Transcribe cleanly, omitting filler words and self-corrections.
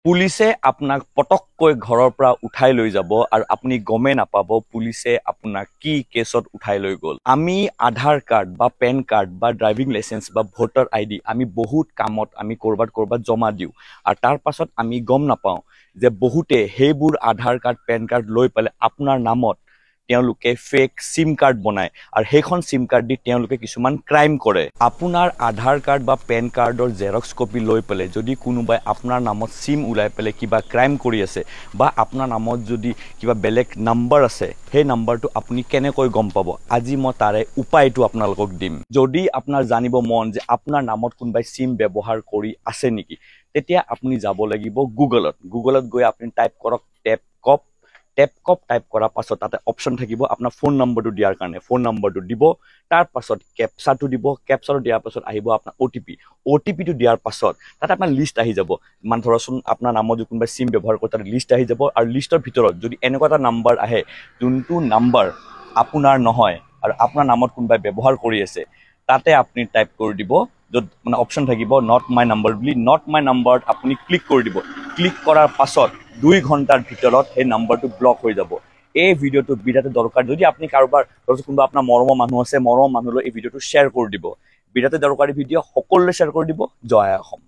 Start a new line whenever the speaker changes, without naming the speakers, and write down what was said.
পুলিচে আপোনাক পটককৈ ঘৰৰ পৰা উঠাই লৈ যাব আৰু আপুনি গমে নাপাব পুলিচে আপোনাক কি কেছত উঠাই লৈ গ'ল। আমি আধাৰ কাৰ্ড বা পেন কাৰ্ড বা ড্ৰাইভিং লাইসেন্স বা ভোটাৰ আইডি আমি বহুত কামত আমি কৰবাত জমা দিওঁ আৰু তাৰ পাছত আমি গম নাপাওঁ যে বহুতে সেইবোৰ আধাৰ কাৰ্ড পেন কাৰ্ড লৈ পেলাই আপোনাৰ নামত তেওঁলোকে ফেক সিম কাৰ্ড বনায় আৰু সেইখন সিম কাৰ্ড দি তেওঁলোকে কিছুমান ক্ৰাইম কৰে। আপোনাৰ আধাৰ কাৰ্ড বা পেন কাৰ্ডৰ জেৰক্স কপি লৈ পেলাই যদি কোনোবাই আপোনাৰ নামত সিম উলাই পেলাই কিবা ক্ৰাইম কৰি আছে বা আপোনাৰ নামত যদি কিবা বেলেগ নাম্বাৰ আছে সেই নাম্বাৰটো আপুনি কেনেকৈ গম পাব, আজি মই তাৰে উপায়টো আপোনালোকক দিম। যদি আপোনাৰ জানিব মন যে আপোনাৰ নামত কোনোবাই সিম ব্যৱহাৰ কৰি আছে নেকি, তেতিয়া আপুনি যাব লাগিব গুগলত গৈ আপুনি টাইপ কৰক টেপকপ টাইপ কৰাৰ পাছত তাতে অপশন থাকিব আপোনাৰ ফোন নম্বৰটো দিয়াৰ কাৰণে। ফোন নম্বৰটো দিব, তাৰ পাছত কেপচাটো দিব, কেপচাটো দিয়াৰ পাছত আহিব আপোনাৰ অটিপিটো দিয়াৰ পাছত তাতে আপোনাৰ লিষ্ট আহি যাব। মানে ধৰকচোন আপোনাৰ নামত যদি কোনোবাই সিম ব্যৱহাৰ কৰে তাতে লিষ্ট আহি যাব আৰু লিষ্টৰ ভিতৰত যদি এনেকুৱা এটা নাম্বাৰ আহে যোনটো নাম্বাৰ আপোনাৰ নহয় আৰু আপোনাৰ নামত কোনোবাই ব্যৱহাৰ কৰি আছে, তাতে আপুনি টাইপ কৰি দিব, য'ত মানে অপশন থাকিব নট মাই নাম্বাৰ বুলি। নট মাই নাম্বাৰত আপুনি ক্লিক কৰি দিব। ক্লিক কৰাৰ পাছত 2 ঘণ্টাৰ ভিতৰত সেই নাম্বাৰটো ব্লক হৈ যাব। এই ভিডিঅ'টো বিৰাট দৰকাৰ। যদি আপুনি কাৰোবাৰ কোনোবা আপোনাৰ মৰমৰ মানুহ আছে, মৰমৰ মানুহলৈ এই ভিডিঅ'টো শ্বেয়াৰ কৰি দিব। বিৰাট দৰকাৰী ভিডিঅ', সকলোৱে শ্বেয়াৰ কৰি দিব। জয় অসম।